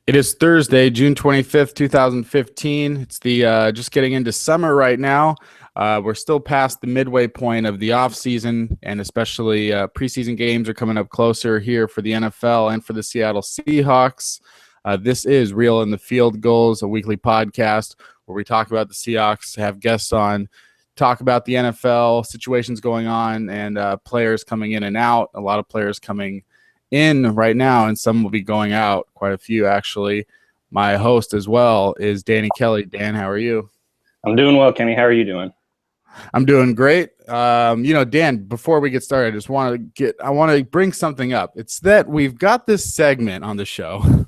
It is Thursday, June 25th, 2015. It's the just getting into summer right now. We're still past the midway point of the off season, and especially preseason games are coming up closer here for the NFL and for the Seattle Seahawks. This is Real in the Field Goals, a weekly podcast where we talk about the Seahawks, have guests on, talk about the NFL, situations going on, and players coming in and out. A lot of players coming in right now, and some will be going out, quite a few actually. My host as well is Danny Kelly. Dan, how are you? I'm doing well, Kenny. How are you doing? I'm doing great. Dan, before we get started, I want to bring something up. It's that we've got this segment on the show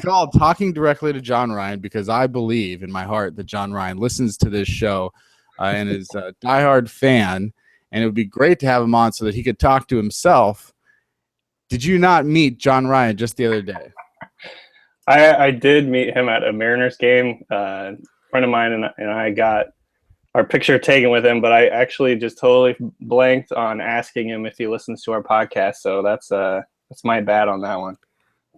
called Talking Directly to John Ryan, because I believe in my heart that John Ryan listens to this show and is a diehard fan, and it would be great to have him on so that he could talk to himself. Did you not meet John Ryan just the other day? I did meet him at a Mariners game. A friend of mine and I got our picture taken with him, but I actually just totally blanked on asking him if he listens to our podcast. So that's my bad on that one.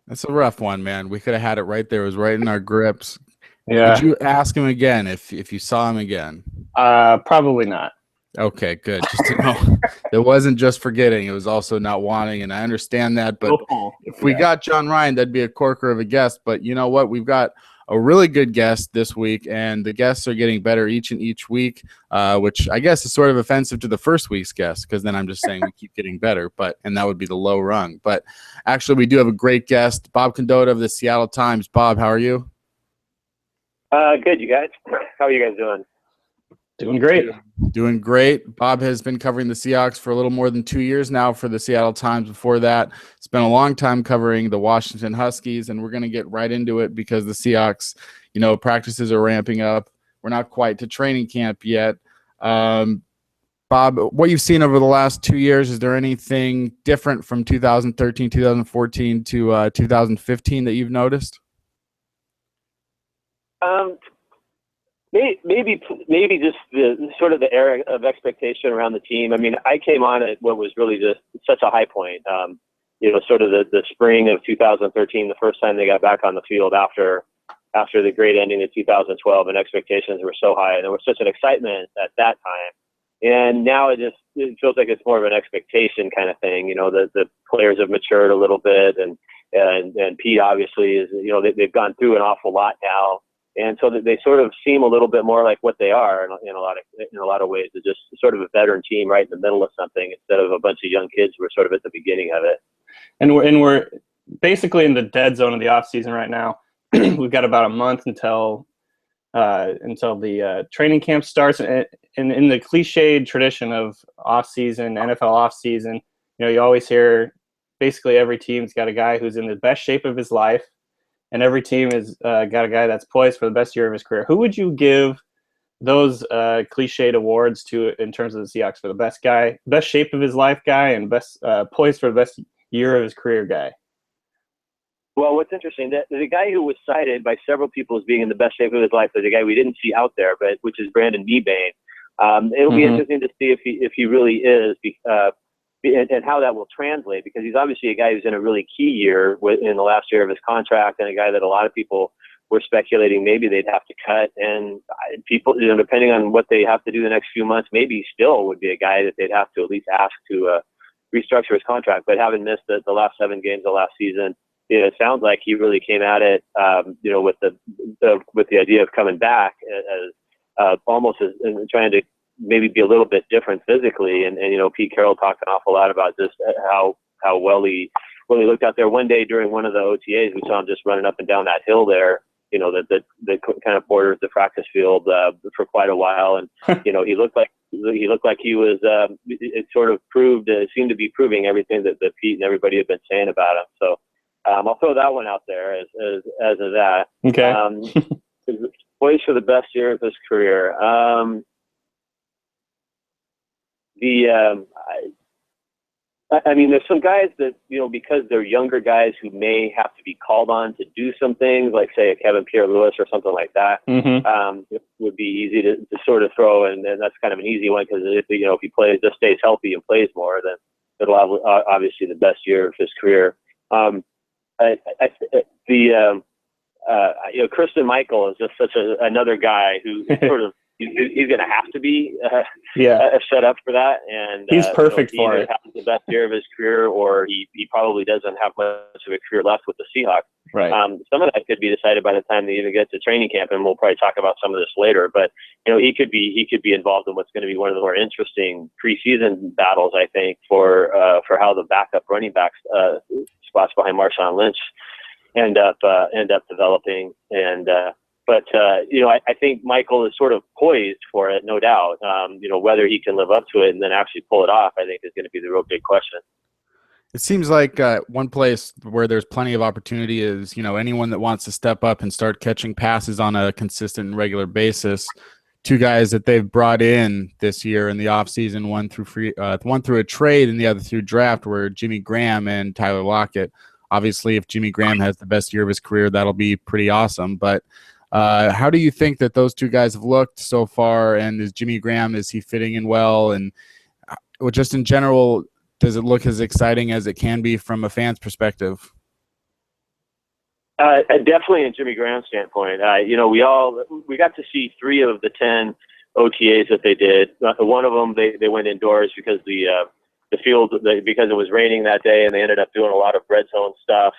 That's a rough one, man. We could have had it right there. It was right in our grips. Yeah. Would you ask him again if you saw him again? Probably not. Okay, good. Just to know, it wasn't just forgetting; it was also not wanting, and I understand that. But if we got John Ryan, that'd be a corker of a guest. But you know what? We've got a really good guest this week, and the guests are getting better each week, which I guess is sort of offensive to the first week's guest, because then I'm just saying we keep getting better. And that would be the low rung. But actually, we do have a great guest, Bob Condotta of the Seattle Times. Bob, how are you? Good, you guys. How are you guys doing? Doing great. Doing great. Bob has been covering the Seahawks for a little more than 2 years now for the Seattle Times. Before that, spent a long time covering the Washington Huskies, and we're going to get right into it because the Seahawks, practices are ramping up. We're not quite to training camp yet. Bob, what you've seen over the last 2 years, is there anything different from 2013, 2014 to 2015 that you've noticed? Maybe just the sort of the era of expectation around the team. I mean, I came on at what was really just such a high point. Sort of the spring of 2013, the first time they got back on the field after the great ending of 2012, and expectations were so high, and there was such an excitement at that time. And now it feels like it's more of an expectation kind of thing. The players have matured a little bit, and Pete obviously is. They've gone through an awful lot now. And so that they sort of seem a little bit more like what they are in a lot of ways. They're just sort of a veteran team right in the middle of something, instead of a bunch of young kids who are sort of at the beginning of it. And we're basically in the dead zone of the off season right now. We've got about a month until the training camp starts. And in the cliched tradition of off season, NFL off season, you always hear basically every team's got a guy who's in the best shape of his life, and every team has got a guy that's poised for the best year of his career. Who would you give those cliched awards to in terms of the Seahawks, for the best guy, best shape of his life guy, and best poised for the best year of his career guy? Well, what's interesting, that the guy who was cited by several people as being in the best shape of his life is a guy we didn't see out there, which is Brandon Mebane. It'll be interesting to see if he really is, and how that will translate, because he's obviously a guy who's in a really key year in the last year of his contract, and a guy that a lot of people were speculating maybe they'd have to cut. And people, depending on what they have to do the next few months, maybe still would be a guy that they'd have to at least ask to restructure his contract. But having missed the last 7 games of last season, it sounds like he really came at it, with the idea of coming back as almost as trying to maybe be a little bit different physically. And Pete Carroll talked an awful lot about just how well he looked out there. One day during one of the OTAs, we saw him just running up and down that hill there, that kind of borders the practice field for quite a while. And, he looked like he was, it sort of seemed to be proving everything that Pete and everybody had been saying about him. So I'll throw that one out there as of that. Okay. Poised for the best year of his career. I mean, there's some guys that, because they're younger guys who may have to be called on to do some things, like say a Kevin Pierre-Louis or something like that, it would be easy to sort of throw, and that's kind of an easy one, because if he just stays healthy and plays more, then it'll have obviously the best year of his career. Christian Michael is just such another guy who sort of he's going to have to be set up for that, and he's perfect for it. He either has the best year of his career, or he probably doesn't have much of a career left with the Seahawks. Right. Some of that could be decided by the time they even get to training camp, and we'll probably talk about some of this later. But he could be involved in what's going to be one of the more interesting preseason battles, I think, for how the backup running backs spots behind Marshawn Lynch end up developing. And I think Michael is sort of poised for it, no doubt. Whether he can live up to it and then actually pull it off, I think is going to be the real big question. It seems like one place where there's plenty of opportunity is, anyone that wants to step up and start catching passes on a consistent and regular basis. Two guys that they've brought in this year in the offseason, one through a trade and the other through draft, were Jimmy Graham and Tyler Lockett. Obviously, if Jimmy Graham has the best year of his career, that'll be pretty awesome. But how do you think that those two guys have looked so far? And is Jimmy Graham, is he fitting in well? And just in general, does it look as exciting as it can be from a fan's perspective? Definitely in Jimmy Graham's standpoint. We got to see 3 of the 10 OTAs that they did. One of them, they went indoors because the field, because it was raining that day, and they ended up doing a lot of red zone stuff.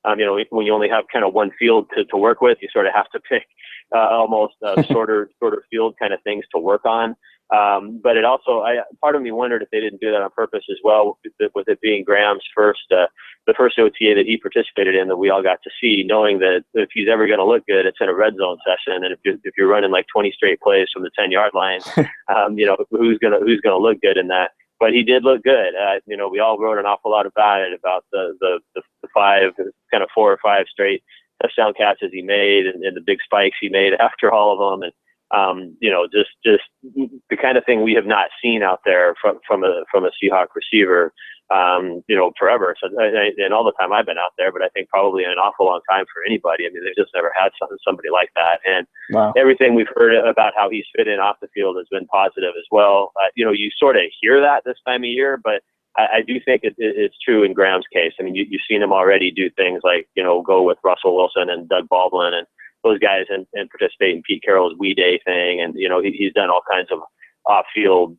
When you only have kind of one field to work with, you sort of have to pick almost shorter field kind of things to work on. But it also, part of me wondered if they didn't do that on purpose as well, with it being Graham's the first OTA that he participated in that we all got to see, knowing that if he's ever going to look good, it's in a red zone session. And if you're running like 20 straight plays from the 10-yard line, who's going to look good in that? But he did look good. We all wrote an awful lot about it, about the 4 or 5 straight touchdown catches he made, and the big spikes he made after all of them. And just the kind of thing we have not seen out there from a Seahawk receiver, forever. So, and all the time I've been out there, but I think probably in an awful long time for anybody. I mean, they've just never had somebody like that. And Everything we've heard about how he's fit in off the field has been positive as well. You sort of hear that this time of year, but I do think it's true in Graham's case. I mean, you've seen him already do things like, go with Russell Wilson and Doug Baldwin and those guys and participate in Pete Carroll's We Day thing. And, he's done all kinds of off-field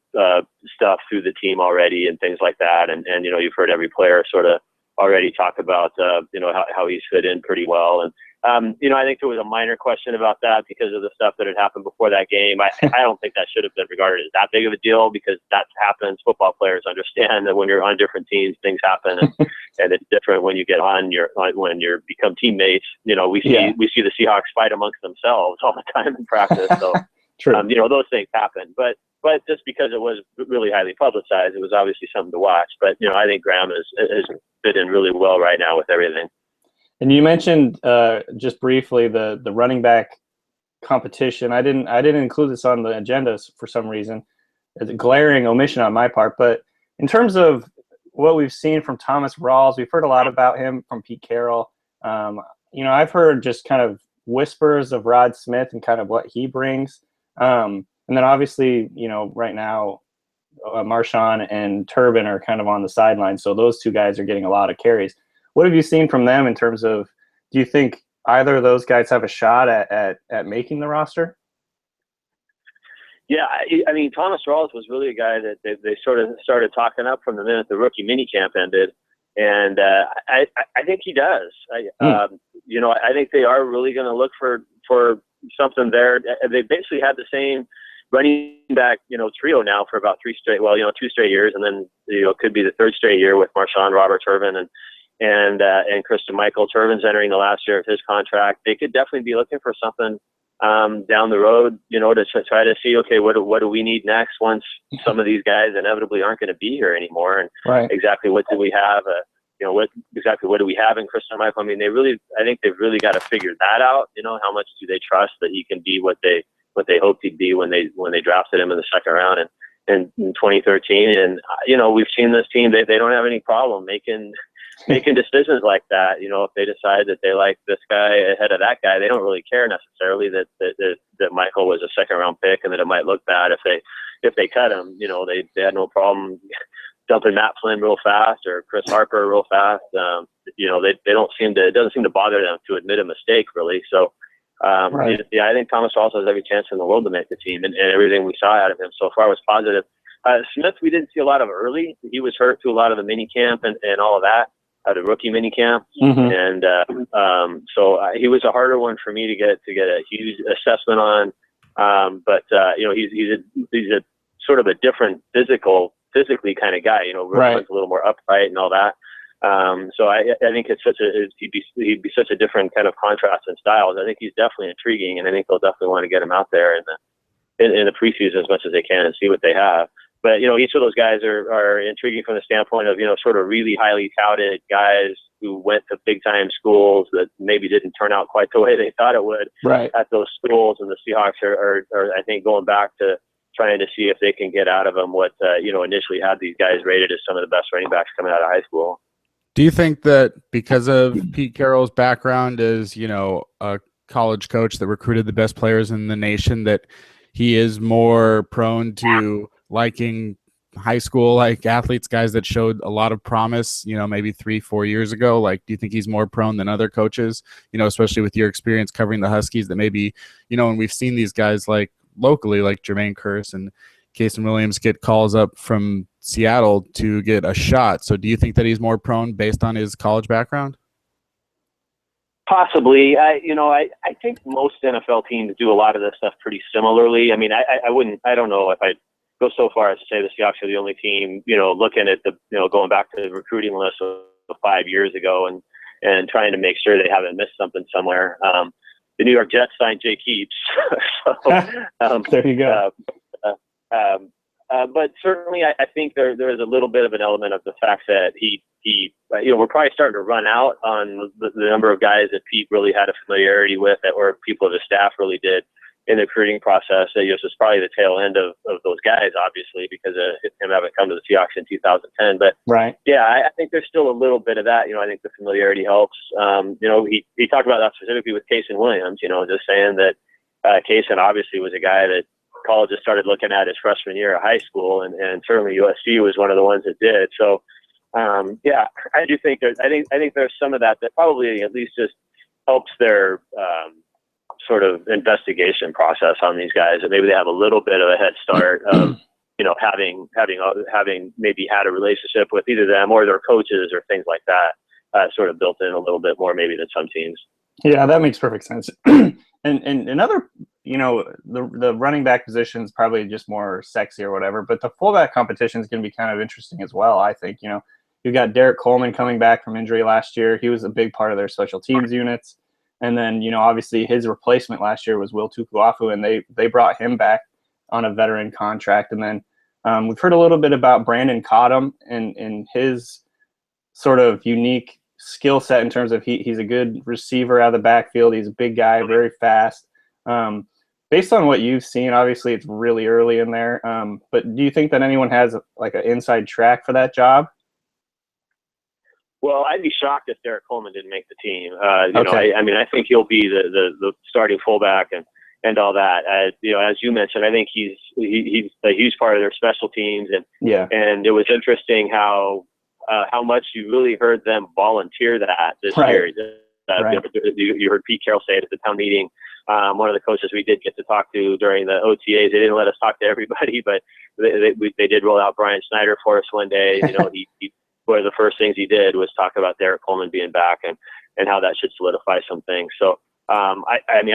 stuff through the team already and things like that. And you've heard every player sort of already talk about, how he's fit in pretty well. And, I think there was a minor question about that because of the stuff that had happened before that game. I don't think that should have been regarded as that big of a deal because that happens. Football players understand that when you're on different teams, things happen, and it's different when you get when you become teammates. We see the Seahawks fight amongst themselves all the time in practice. So, True. Those things happen. But just because it was really highly publicized, it was obviously something to watch. But I think Graham is fit in really well right now with everything. And you mentioned just briefly the running back competition. I didn't include this on the agenda for some reason. It's a glaring omission on my part. But in terms of what we've seen from Thomas Rawls, we've heard a lot about him from Pete Carroll. I've heard just kind of whispers of Rod Smith and kind of what he brings. And then obviously, right now, Marshawn and Turbin are kind of on the sideline. So those two guys are getting a lot of carries. What have you seen from them in terms of, do you think either of those guys have a shot at making the roster? Yeah, I mean, Thomas Rawls was really a guy that they sort of started talking up from the minute the rookie minicamp ended. And I think he does. I think they are really going to look for something there. They basically had the same running back, trio now for about 2 straight years. And then, it could be the 3rd straight year with Marshawn, Robert Irvin, and Christian Michael. Irvin's entering the last year of his contract. They could definitely be looking for something down the road, to try to see, okay, what do we need next once some of these guys inevitably aren't going to be here anymore, and exactly what do we have? What do we have in Christian Michael? I mean, I think they've really got to figure that out. How much do they trust that he can be what they hoped he'd be when they drafted him in the 2nd round in 2013? And we've seen this team; they don't have any problem making decisions like that. If they decide that they like this guy ahead of that guy, they don't really care necessarily that Michael was a 2nd round pick and that it might look bad if they cut him. They had no problem dumping Matt Flynn real fast or Chris Harper real fast. they don't seem to, it doesn't seem to bother them to admit a mistake really. So, Right. I think Thomas Rawls has every chance in the world to make the team, and everything we saw out of him so far was positive. Smith, we didn't see a lot of early. He was hurt through a lot of the mini camp and all of that, the rookie mini camp. Mm-hmm. And so he was a harder one for me to get a huge assessment on. But he's a sort of a different physically kind of guy. Right. Runs a little more upright and all that. So I think he'd be such a different kind of contrast in styles. I think he's definitely intriguing, and I think they'll definitely want to get him out there in the preseason as much as they can and see what they have. But each of those guys are intriguing from the standpoint of sort of really highly touted guys who went to big time schools that maybe didn't turn out quite the way they thought it would at those schools. And the Seahawks are I think going back to trying to see if they can get out of them what initially had these guys rated as some of the best running backs coming out of high school. Do you think that because of Pete Carroll's background as, a college coach that recruited the best players in the nation, that he is more prone to liking high school athletes, guys that showed a lot of promise, maybe 3-4 years ago? Do you think he's more prone than other coaches, especially with your experience covering the Huskies, that maybe, and we've seen these guys locally, like Jermaine Kearse and Kason Williams, get calls up from Seattle to get a shot. So do you think that he's more prone based on his college background? Possibly. I think most NFL teams do a lot of this stuff pretty similarly. I mean, I don't know if I'd go so far as to say the Seahawks are the only team, looking at going back to the recruiting list of 5 years ago and trying to make sure they haven't missed something somewhere. The New York Jets signed Jay Keeps. So, there you go. But certainly, I think there is a little bit of an element of the fact that we're probably starting to run out on the number of guys that Pete really had a familiarity with, or people of his staff really did in the recruiting process. It's probably the tail end of those guys, obviously, because of him having come to the Seahawks in 2010. But I think there's still a little bit of that. I think the familiarity helps. He talked about that specifically with Kason Williams. Just saying that Kason obviously was a guy that colleges started looking at his freshman year of high school, and certainly USC was one of the ones that did. So, I do think I think there's some of that probably at least just helps their sort of investigation process on these guys, that maybe they have a little bit of a head start of having maybe had a relationship with either them or their coaches or things like that, sort of built in a little bit more maybe than some teams. Yeah, that makes perfect sense. And another, the running back position is probably just more sexy or whatever, but the fullback competition is going to be kind of interesting as well, I think. You've got Derek Coleman coming back from injury last year. He was a big part of their special teams units. And then, obviously his replacement last year was Will Tukuafu, and they brought him back on a veteran contract. And then we've heard a little bit about Brandon Cottom and his sort of unique skill set in terms of he's a good receiver out of the backfield. He's a big guy, very fast. Based on what you've seen, obviously it's really early in there. But do you think that anyone has an inside track for that job? Well, I'd be shocked if Derek Coleman didn't make the team. I think he'll be the starting fullback and all that. As you mentioned, I think he's a huge part of their special teams, and it was interesting how much you really heard them volunteer that this year. You heard Pete Carroll say it at the town meeting. One of the coaches we did get to talk to during the OTAs, they didn't let us talk to everybody, but they did roll out Brian Snyder for us one day. He one of the first things he did was talk about Derek Coleman being back and how that should solidify some things. So I think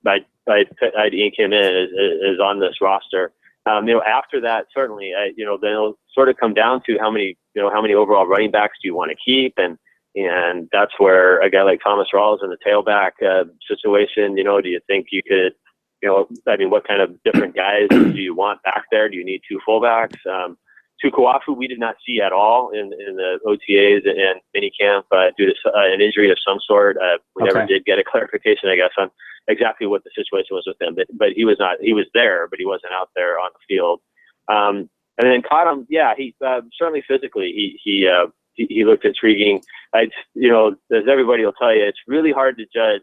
I'd ink him in as on this roster. After that, certainly, then it'll sort of come down to how many overall running backs do you want to keep, and that's where a guy like Thomas Rawls in the tailback situation, do you think you could, what kind of different guys do you want back there? Do you need two fullbacks? Tukuafu we did not see at all in the OTAs and minicamp due to an injury of some sort. We never did get a clarification, I guess, on exactly what the situation was with him. But he was not. He was there, but he wasn't out there on the field. And then Cottom, he certainly physically he looked intriguing. As everybody will tell you, it's really hard to judge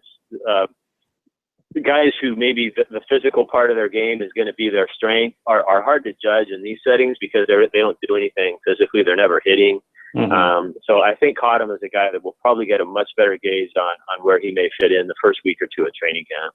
the guys who maybe the physical part of their game is going to be their strength are hard to judge in these settings because they don't do anything physically. They're never hitting. So I think Cottom is a guy that will probably get a much better gauge on where he may fit in the first week or two of training camp.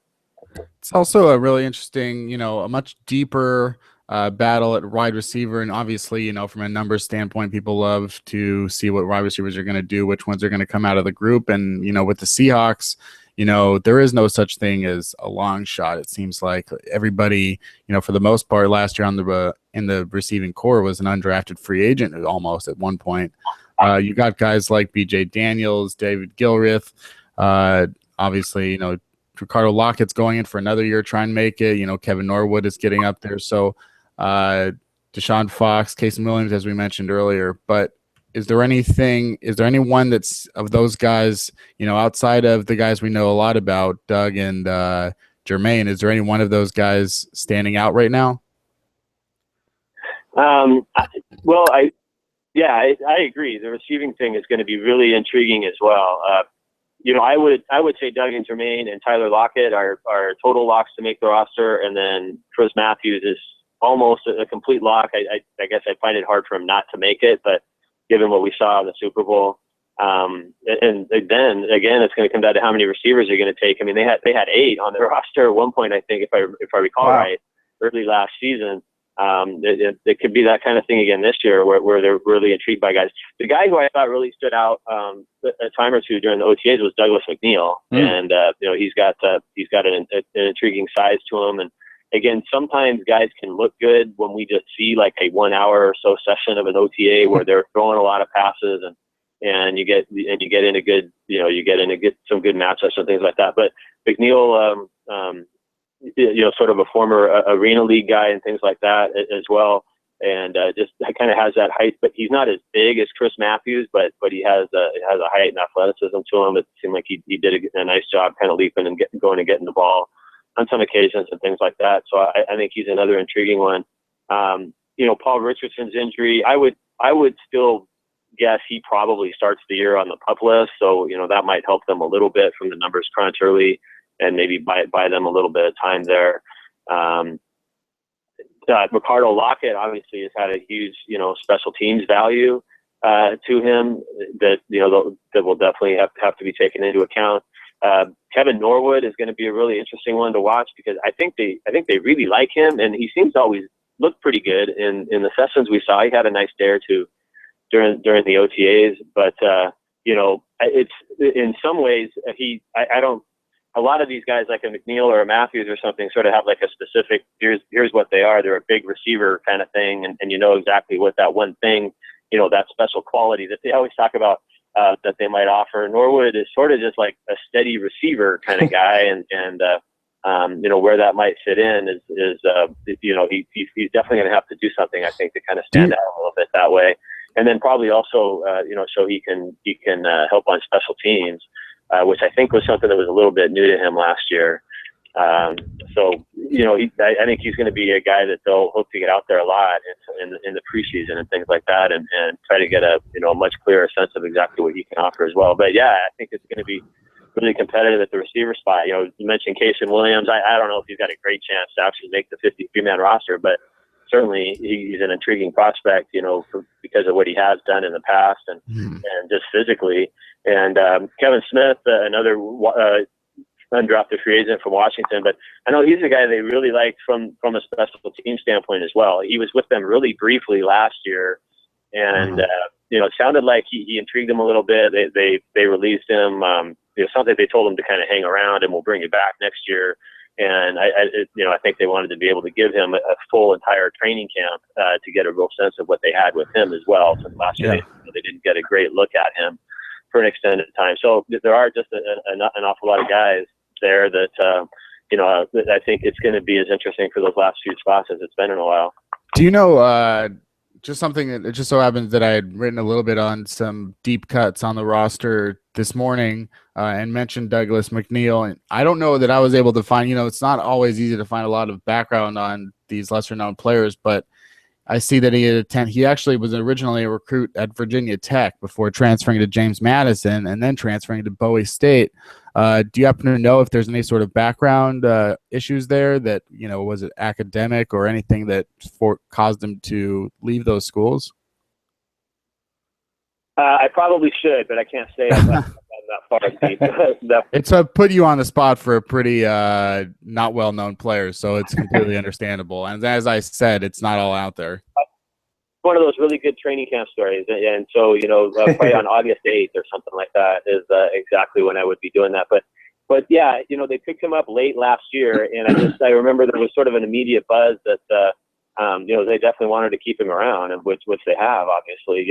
It's also a really interesting, a much deeper battle at wide receiver. And obviously, from a numbers standpoint, people love to see what wide receivers are going to do, which ones are going to come out of the group. And, with the Seahawks, there is no such thing as a long shot. It seems like everybody, for the most part last year in the receiving core was an undrafted free agent almost at one point. You got guys like BJ Daniels, David Gilreath, obviously, Ricardo Lockett's going in for another year, trying to make it. Kevin Norwood is getting up there. So Deshaun Fox, Casey Williams, as we mentioned earlier. But is there anyone that's of those guys, outside of the guys we know a lot about, Doug and Jermaine, is there any one of those guys standing out right now? I agree. The receiving thing is going to be really intriguing as well. I would say Doug and Jermaine and Tyler Lockett are total locks to make the roster, and then Chris Matthews is almost a complete lock. I guess I find it hard for him not to make it, but given what we saw in the Super Bowl, and then again, it's going to come down to how many receivers you're going to take. I mean, they had 8 on their roster at one point, I think, if I recall right, early last season. It could be that kind of thing again this year, where they're really intrigued by guys. The guy who I thought really stood out a time or two during the OTAs was Douglas McNeil, and he's got an intriguing size to him. And again, sometimes guys can look good when we just see like a 1 hour or so session of an OTA where they're throwing a lot of passes and you get into good some good matchups and things like that. But McNeil, sort of a former Arena League guy and things like that as well. And just kind of has that height, but he's not as big as Chris Matthews, but he has a height and athleticism to him. It seemed like he did a nice job kind of leaping and going and getting the ball on some occasions and things like that. So I think he's another intriguing one. Paul Richardson's injury, I would still guess he probably starts the year on the PUP list. So, that might help them a little bit from the numbers crunch early and maybe buy them a little bit of time there. Ricardo Lockett obviously has had a huge, special teams value to him that will definitely have to be taken into account. Kevin Norwood is going to be a really interesting one to watch because I think they really like him, and he seems to always look pretty good in the sessions we saw. He had a nice day or two during the OTAs, but it's in some ways a lot of these guys like a McNeil or a Matthews or something sort of have like a specific, here's what they are. They're a big receiver kind of thing. And exactly what that one thing, that special quality that they always talk about that they might offer. Norwood is sort of just like a steady receiver kind of guy. And where that might fit in is he's definitely going to have to do something, I think, to kind of stand out a little bit that way. And then probably also, so he can help on special teams. Which I think was something that was a little bit new to him last year. I think he's going to be a guy that they'll hope to get out there a lot in the preseason and things like that, and try to get a much clearer sense of exactly what he can offer as well. But yeah, I think it's going to be really competitive at the receiver spot. You mentioned Casey Williams. I don't know if he's got a great chance to actually make the 53-man roster, but certainly he's an intriguing prospect, because of what he has done in the past and just physically. And Kevin Smith, another undrafted free agent from Washington, but I know he's a guy they really liked from a special team standpoint as well. He was with them really briefly last year, and it sounded like he intrigued them a little bit. They released him. Something they told him to kind of hang around and we'll bring you back next year. And I think they wanted to be able to give him a full entire training camp to get a real sense of what they had with him as well. Since last year they didn't get a great look at him for an extended time. So there are just an awful lot of guys there that I think it's going to be as interesting for those last few spots as it's been in a while. Do you know just something that it just so happens that I had written a little bit on some deep cuts on the roster this morning and mentioned Douglas McNeil. And I don't know that I was able to find, it's not always easy to find a lot of background on these lesser known players, but I see that he actually was originally a recruit at Virginia Tech before transferring to James Madison and then transferring to Bowie State. Do you happen to know if there's any sort of background issues there that, was it academic or anything that caused him to leave those schools? I probably should, but I can't say I'm that far deep. It's put you on the spot for a pretty not well-known player, so it's completely understandable. And as I said, it's not all out there. One of those really good training camp stories, and so probably on August 8th or something like that is exactly when I would be doing that. But yeah, they picked him up late last year, and I remember there was sort of an immediate buzz that they definitely wanted to keep him around, and which they have, obviously.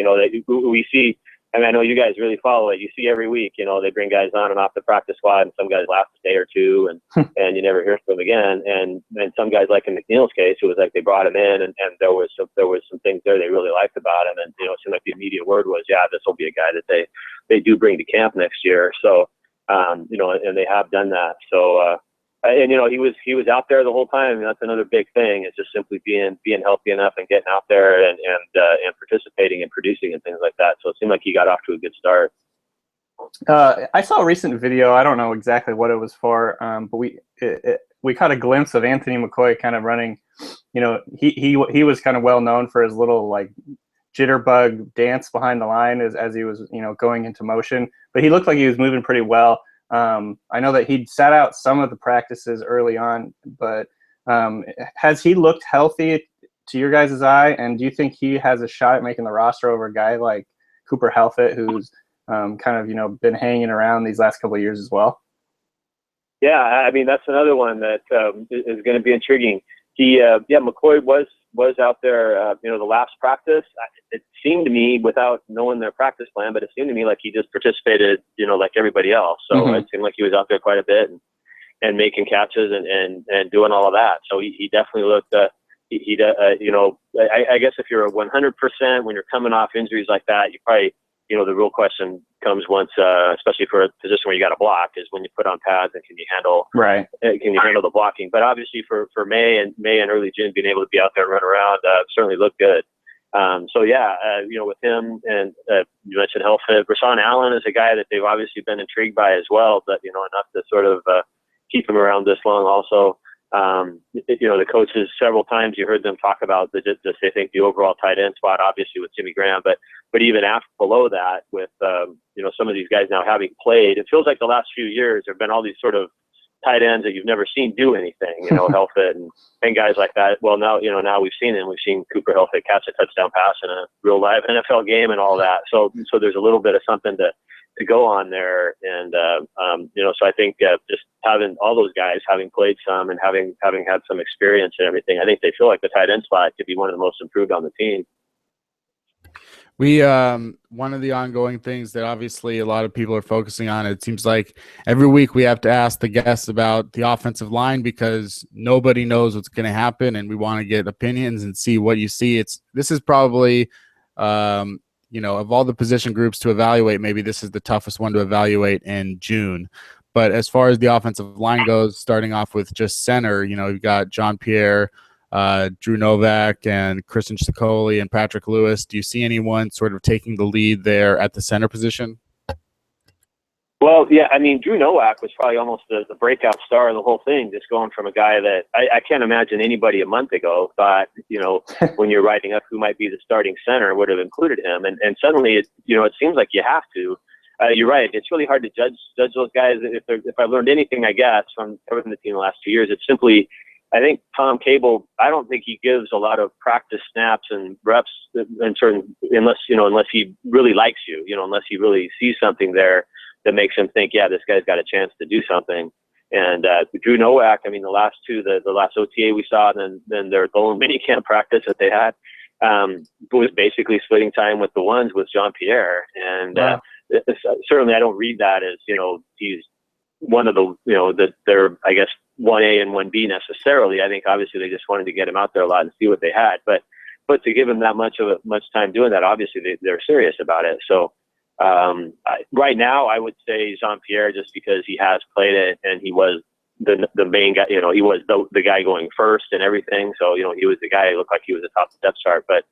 We see, and I know you guys really follow it. You see every week, they bring guys on and off the practice squad, and some guys last a day or two, and you never hear from them again. And some guys, like in McNeil's case, it was like they brought him in, and there was some things there they really liked about him, and it seemed like the immediate word was, yeah, this will be a guy that they do bring to camp next year. So, and they have done that. So. And he was out there the whole time. And that's another big thing. Is just simply being healthy enough and getting out there and participating and producing and things like that. So it seemed like he got off to a good start. I saw a recent video. I don't know exactly what it was for, but we caught a glimpse of Anthony McCoy kind of running. He was kind of well known for his little like jitterbug dance behind the line as he was going into motion. But he looked like he was moving pretty well. I know that he'd sat out some of the practices early on, but has he looked healthy to your guys' eye? And do you think he has a shot at making the roster over a guy like Cooper Helfet, who's kind of been hanging around these last couple of years as well? Yeah, I mean that's another one that is going to be intriguing. McCoy was out there, the last practice. It seemed to me, without knowing their practice plan, but it seemed to me like he just participated, like everybody else. So It seemed like he was out there quite a bit and making catches and doing all of that. So he definitely looked. I guess if you're 100% when you're coming off injuries like that, you probably, the real question comes once, especially for a position where you got to block, is when you put on pads and can you handle the blocking? But obviously for May and early June, being able to be out there and run around certainly looked good. With him and you mentioned Helfet, Rashawn Allen is a guy that they've obviously been intrigued by as well, but enough to sort of keep him around this long also. The coaches, several times you heard them talk about they think the overall tight end spot, obviously with Jimmy Graham, but even after below that with some of these guys now having played, it feels like the last few years there have been all these sort of tight ends that you've never seen do anything, Helfet and guys like that. Well, now we've seen Cooper Helfet catch a touchdown pass in a real live NFL game and all that. So there's a little bit of something to go on there. And, so I think just having all those guys, having played some and having had some experience and everything, I think they feel like the tight end spot could be one of the most improved on the team. We one of the ongoing things that obviously a lot of people are focusing on, it seems like every week we have to ask the guests about the offensive line because nobody knows what's going to happen, and we want to get opinions and see what you see. This is probably of all the position groups to evaluate, maybe this is the toughest one to evaluate in June. But as far as the offensive line goes, starting off with just center, you've got John Pierre, Drew Novak, and Christian Sicoli and Patrick Lewis. Do you see anyone sort of taking the lead there at the center position? Well, yeah, I mean, Drew Novak was probably almost the breakout star of the whole thing, just going from a guy that I can't imagine anybody a month ago thought, when you're writing up who might be the starting center would have included him. And suddenly, it seems like you have to. You're right. It's really hard to judge those guys. If I've learned anything, I guess, from covering the team the last 2 years, it's simply, I think Tom Cable, I don't think he gives a lot of practice snaps and reps and unless he really likes you, unless he really sees something there that makes him think, yeah, this guy's got a chance to do something. And Drew Nowak, I mean, the last two, the last OTA we saw, and then their lone minicamp practice that they had, was basically splitting time with the ones with Jean Pierre. And certainly I don't read that as, he's one of the, they're, I guess, 1A and 1B necessarily. I think obviously they just wanted to get him out there a lot and see what they had. But to give him that much time doing that, obviously they're serious about it. So right now I would say Jean-Pierre, just because he has played it and he was the main guy, he was the guy going first and everything. So, he was the guy who looked like he was atop the depth chart. But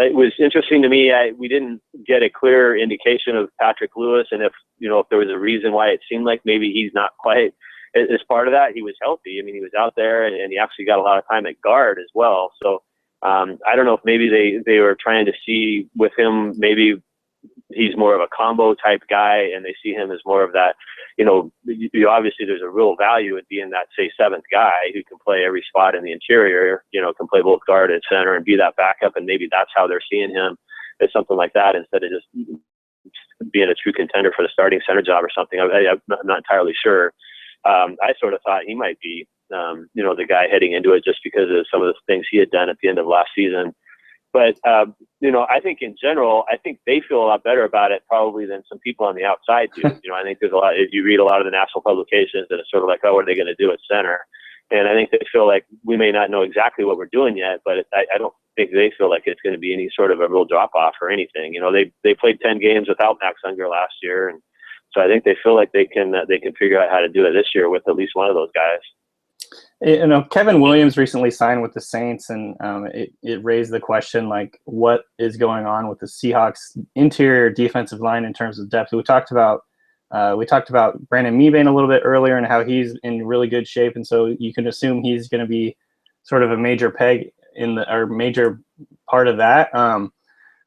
it was interesting to me. We didn't get a clear indication of Patrick Lewis, and if there was a reason why it seemed like maybe he's not quite as part of that. He was healthy. I mean, he was out there, and he actually got a lot of time at guard as well. So I don't know if maybe they were trying to see with him maybe he's more of a combo type guy, and they see him as more of that, you obviously there's a real value in being that, say, seventh guy who can play every spot in the interior, can play both guard and center and be that backup. And maybe that's how they're seeing him, as something like that, instead of just being a true contender for the starting center job or something. I'm not entirely sure. I sort of thought he might be, the guy heading into it, just because of some of the things he had done at the end of last season. But, I think in general, I think they feel a lot better about it probably than some people on the outside do. I think there's a lot, if you read a lot of the national publications, that it's sort of like, oh, what are they going to do at center? And I think they feel like we may not know exactly what we're doing yet, but I don't think they feel like it's going to be any sort of a real drop off or anything. They played 10 games without Max Unger last year. And so I think they feel like they can figure out how to do it this year with at least one of those guys. Kevin Williams recently signed with the Saints, and it raised the question, like, what is going on with the Seahawks interior defensive line in terms of depth? We talked about Brandon Mebane a little bit earlier and how he's in really good shape, and so you can assume he's going to be sort of a major peg or major part of that.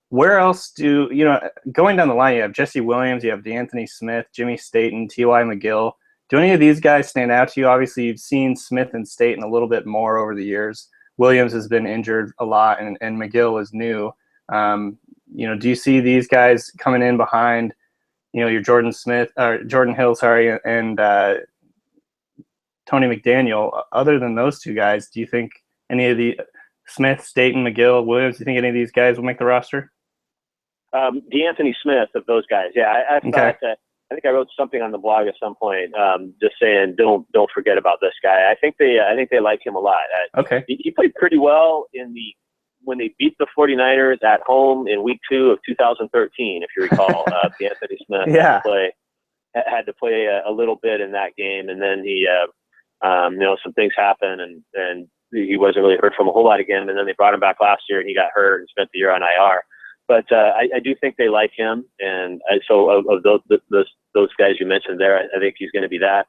Where else going down the line, you have Jesse Williams, you have DeAnthony Smith, Jimmy Staten, T.Y. McGill. Do any of these guys stand out to you? Obviously, you've seen Smith and Staten a little bit more over the years. Williams has been injured a lot, and McGill is new. Do you see these guys coming in behind, your Jordan Hill, and Tony McDaniel? Other than those two guys, do you think any of the Smith, Staten, McGill, Williams, do you think any of these guys will make the roster? DeAnthony Smith, of those guys, yeah. I thought that. I think I wrote something on the blog at some point, just saying don't forget about this guy. I think they like him a lot. Okay. He played pretty well when they beat the 49ers at home in week 2 of 2013, if you recall. DeAnthony Smith had to play a little bit in that game, and then he some things happened, and he wasn't really heard from a whole lot again. And then they brought him back last year, and he got hurt and spent the year on IR. But I do think they like him, and so of those guys you mentioned there, I think he's going to be that.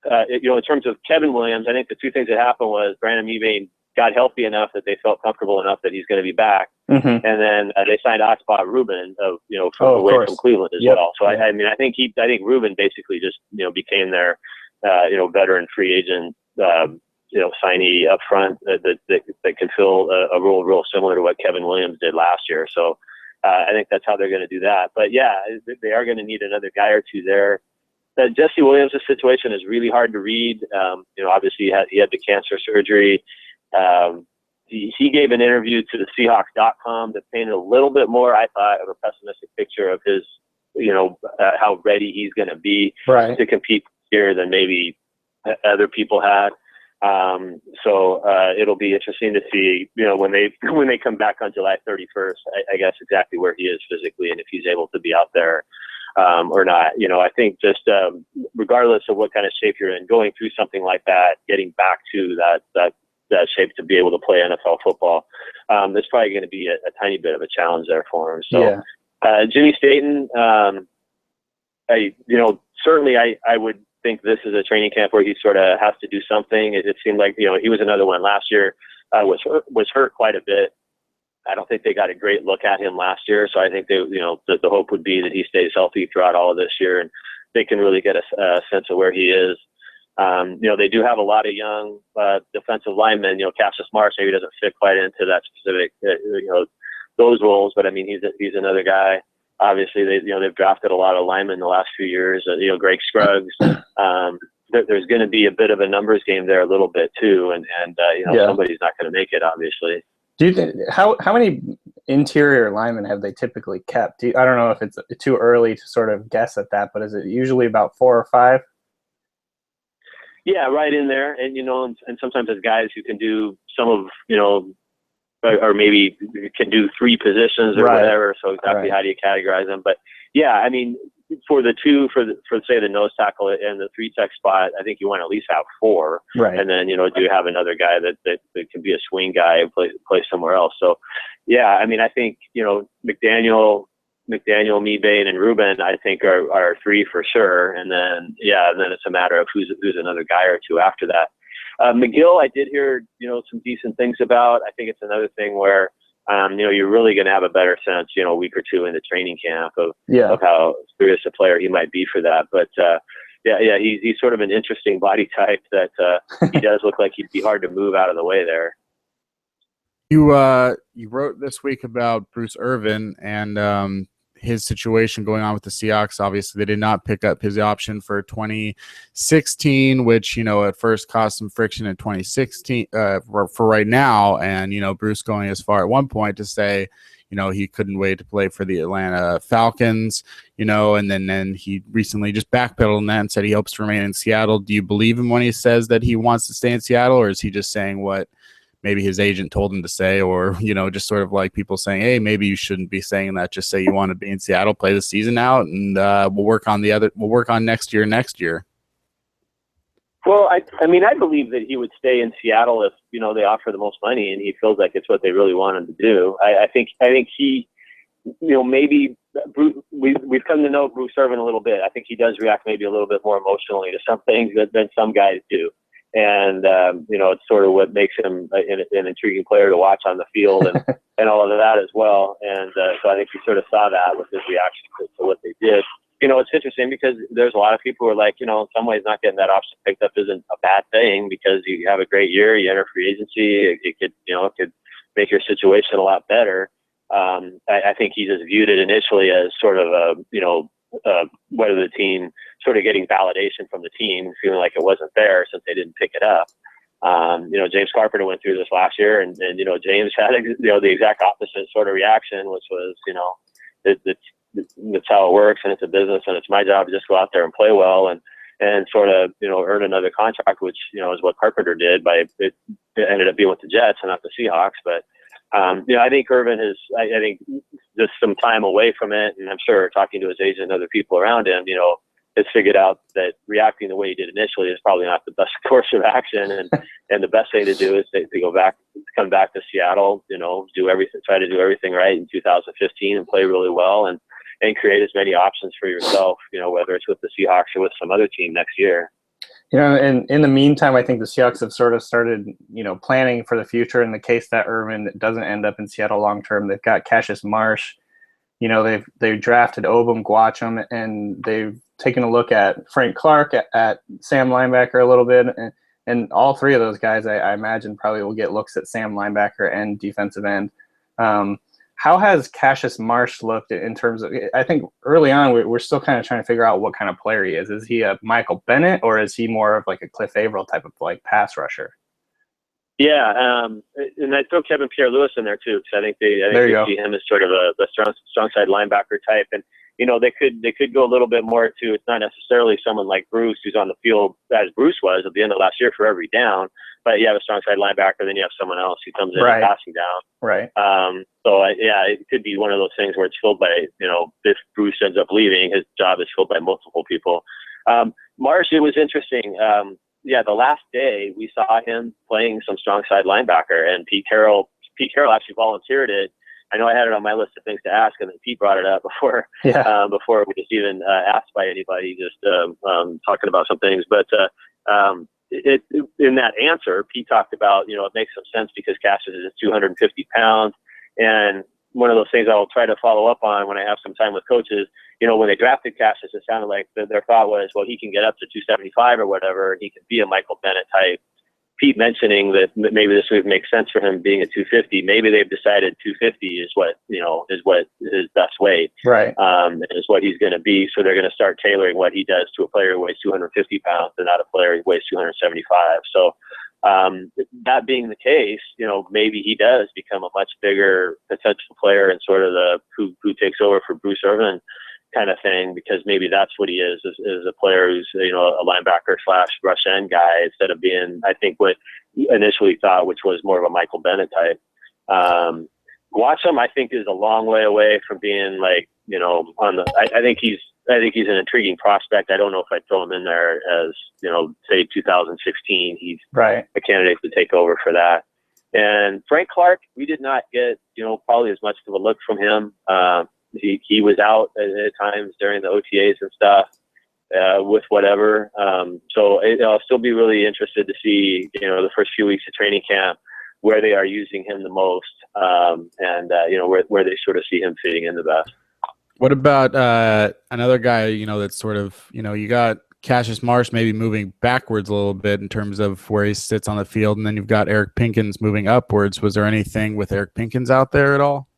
In terms of Kevin Williams, I think the two things that happened was Brandon Mebane got healthy enough that they felt comfortable enough that he's going to be back, and then they signed Oxbot Rubin from Cleveland as well. So I think Rubin basically just became their veteran free agent. Signee up front that can fill a role real similar to what Kevin Williams did last year. So I think that's how they're going to do that. But yeah, they are going to need another guy or two there. Jesse Williams' situation is really hard to read. Obviously he had the cancer surgery. He gave an interview to the Seahawks.com that painted a little bit more, I thought, of a pessimistic picture of his, how ready he's going to be to compete here than maybe other people had. So it'll be interesting to see, when they come back on July 31st, I guess exactly where he is physically and if he's able to be out there or not. I think just regardless of what kind of shape you're in, going through something like that, getting back to that shape to be able to play NFL football, there's probably going to be a tiny bit of a challenge there for him. So Jimmy Staten, certainly I would think this is a training camp where he sort of has to do something. It seemed like, he was another one last year, was hurt quite a bit. I don't think they got a great look at him last year. So I think the hope would be that he stays healthy throughout all of this year and they can really get a sense of where he is. They do have a lot of young defensive linemen. Cassius Marsh maybe doesn't fit quite into that specific, those roles, but I mean, he's another guy. Obviously, they've drafted a lot of linemen in the last few years. Greg Scruggs. There's going to be a bit of a numbers game there a little bit too, and somebody's not going to make it, obviously. Do you think how many interior linemen have they typically kept? I don't know if it's too early to sort of guess at that, but is it usually about 4 or 5? Yeah, right in there, and and sometimes there's guys who can do some of or maybe can do 3 positions or whatever. So exactly how do you categorize them? But yeah, I mean, for the two, for say the nose tackle and the 3 tech spot, I think you want to at least have 4. Right. And then do you have another guy that can be a swing guy and play somewhere else? So yeah, I mean, I think McDaniel, Mebane, and Rubin, I think are 3 for sure. And then it's a matter of who's another guy or 2 after that. McGill, I did hear some decent things about. I think it's another thing where you're really going to have a better sense, a week or two into training camp of how serious a player he might be for that. But he's sort of an interesting body type that he does look like he'd be hard to move out of the way there. You wrote this week about Bruce Irvin and his situation going on with the Seahawks. Obviously, they did not pick up his option for 2016, which, at first caused some friction in 2016 for right now. And, Bruce going as far at one point to say, he couldn't wait to play for the Atlanta Falcons, and then he recently just backpedaled on that and said he hopes to remain in Seattle. Do you believe him when he says that he wants to stay in Seattle, or is he just saying what maybe his agent told him to say, or, just sort of like people saying, hey, maybe you shouldn't be saying that. Just say you want to be in Seattle, play the season out, and we'll work on next year. Well, I believe that he would stay in Seattle if, they offer the most money and he feels like it's what they really want him to do. I think he, maybe Bruce, we've come to know Bruce Irvin a little bit. I think he does react maybe a little bit more emotionally to some things than some guys do. And, it's sort of what makes him an intriguing player to watch on the field and all of that as well. And so I think you sort of saw that with his reaction to what they did. It's interesting because there's a lot of people who are like, in some ways not getting that option picked up isn't a bad thing because you have a great year, you enter free agency, it could make your situation a lot better. I think he just viewed it initially as sort of whether the team sort of getting validation from the team, feeling like it wasn't there since they didn't pick it up. James Carpenter went through this last year and James had, the exact opposite sort of reaction, which was, that's how it works and it's a business and it's my job to just go out there and play well and sort of, earn another contract, which, is what Carpenter did it ended up being with the Jets and not the Seahawks. But, I think Irvin I think just some time away from it. And I'm sure talking to his agent and other people around him, has figured out that reacting the way he did initially is probably not the best course of action. And the best thing to do is to come back to Seattle, try to do everything right in 2015 and play really well and create as many options for yourself, whether it's with the Seahawks or with some other team next year. And in the meantime, I think the Seahawks have sort of started, planning for the future in the case that Irvin doesn't end up in Seattle long term. They've got Cassius Marsh, they've drafted Obum Gwacham, and they've taken a look at Frank Clark at Sam linebacker a little bit. And all three of those guys, I imagine, probably will get looks at Sam linebacker and defensive end. How has Cassius Marsh looked in terms of, I think early on, we're still kind of trying to figure out what kind of player he is. Is he a Michael Bennett or is he more of like a Cliff Averill type of like pass rusher? Yeah. And I throw Kevin Pierre-Louis in there too, because I think they see him as sort of a strong side linebacker type. And, they could go a little bit more to, it's not necessarily someone like Bruce who's on the field as Bruce was at the end of last year for every down, but you have a strong side linebacker, then you have someone else who comes in and passing down. Right. So it could be one of those things where it's filled by, if Bruce ends up leaving, his job is filled by multiple people. Marsh, it was interesting. The last day we saw him playing some strong side linebacker, and Pete Carroll actually volunteered it. I know I had it on my list of things to ask, and then Pete brought it up before it was even asked by anybody, just talking about some things. But in that answer, Pete talked about, it makes some sense because Cassius is 250 pounds. And one of those things I will try to follow up on when I have some time with coaches, when they drafted Cassius, it sounded like their thought was, well, he can get up to 275 or whatever, and he can be a Michael Bennett type. Pete mentioning that maybe this would make sense for him being at 250. Maybe they've decided 250 is what his best weight, right? Is what he's going to be. So they're going to start tailoring what he does to a player who weighs 250 pounds and not a player who weighs 275. So that being the case, maybe he does become a much bigger potential player and sort of the who takes over for Bruce Irvin kind of thing, because maybe that's what he is a player who's, a linebacker / rush end guy instead of being, I think, what he initially thought, which was more of a Michael Bennett type. Gwacham, I think, is a long way away from being like, I think he's an intriguing prospect. I don't know if I'd throw him in there as, say 2016, he's a candidate to take over for that. And Frank Clark, we did not get, probably as much of a look from him. He was out at times during the OTAs and stuff with whatever. So I'll still be really interested to see, the first few weeks of training camp, where they are using him the most, and where they sort of see him fitting in the best. What about another guy, that's sort of, you got Cassius Marsh maybe moving backwards a little bit in terms of where he sits on the field, and then you've got Eric Pinkins moving upwards. Was there anything with Eric Pinkins out there at all?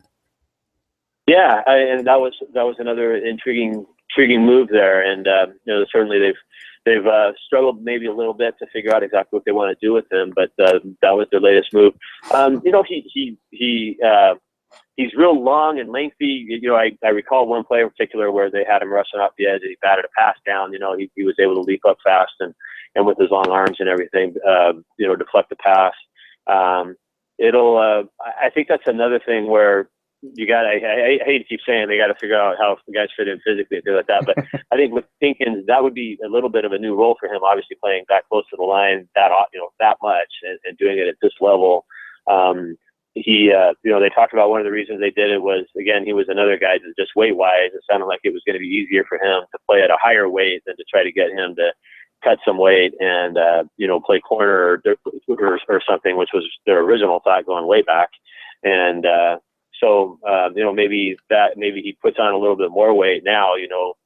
Yeah, and that was another intriguing move there, and certainly they've struggled maybe a little bit to figure out exactly what they want to do with him, but that was their latest move. He's real long and lengthy. I recall one play in particular where they had him rushing off the edge and he batted a pass down. He was able to leap up fast and with his long arms and everything, deflect the pass. I think that's another thing where I hate to keep saying they got to figure out how the guys fit in physically and things like that. But I think with Pinkins, that would be a little bit of a new role for him, obviously playing that close to the line that much and doing it at this level. They talked about one of the reasons they did it was, again, he was another guy that just weight-wise, it sounded like it was going to be easier for him to play at a higher weight than to try to get him to cut some weight and, play corner or something, which was their original thought going way back. And so maybe he puts on a little bit more weight now,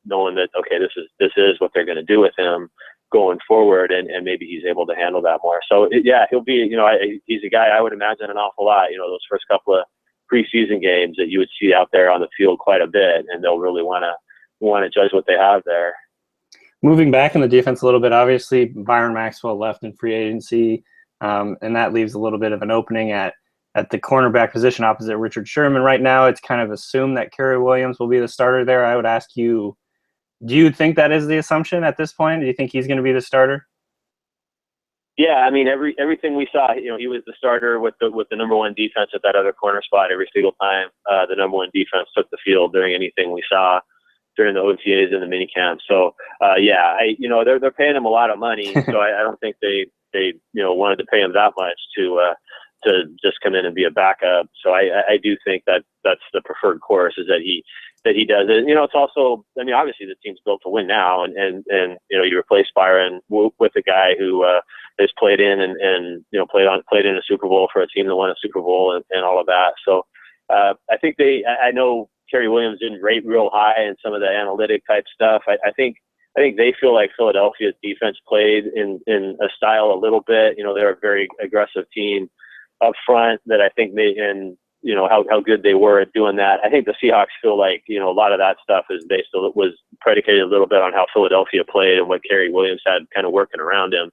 knowing that, okay, this is what they're going to do with him going forward, and maybe he's able to handle that more. So he'll be, he's a guy I would imagine an awful lot, those first couple of preseason games that you would see out there on the field quite a bit, and they'll really want to judge what they have there. Moving back in the defense a little bit, obviously Byron Maxwell left in free agency, and that leaves a little bit of an opening at the cornerback position opposite Richard Sherman. Right now, it's kind of assumed that Kerry Williams will be the starter there. I would ask you, do you think that is the assumption at this point? Do you think he's going to be the starter? Yeah, I mean, everything we saw, he was the starter with the number one defense at that other corner spot every single time. The number one defense took the field during anything we saw during the OTAs and the minicamp. So, they're paying him a lot of money. So I don't think they wanted to pay him that much to just come in and be a backup. So I do think that that's the preferred course, is that he does it. It's also, I mean, obviously the team's built to win now, and you replace Byron with a guy who has played in and played in a Super Bowl for a team that won a Super Bowl and all of that. So I think I know Kerry Williams didn't rate real high in some of the analytic type stuff. I think they feel like Philadelphia's defense played in a style a little bit. They're a very aggressive team up front that I think how good they were at doing that. I think the Seahawks feel like, a lot of that stuff was predicated a little bit on how Philadelphia played and what Kerry Williams had kind of working around him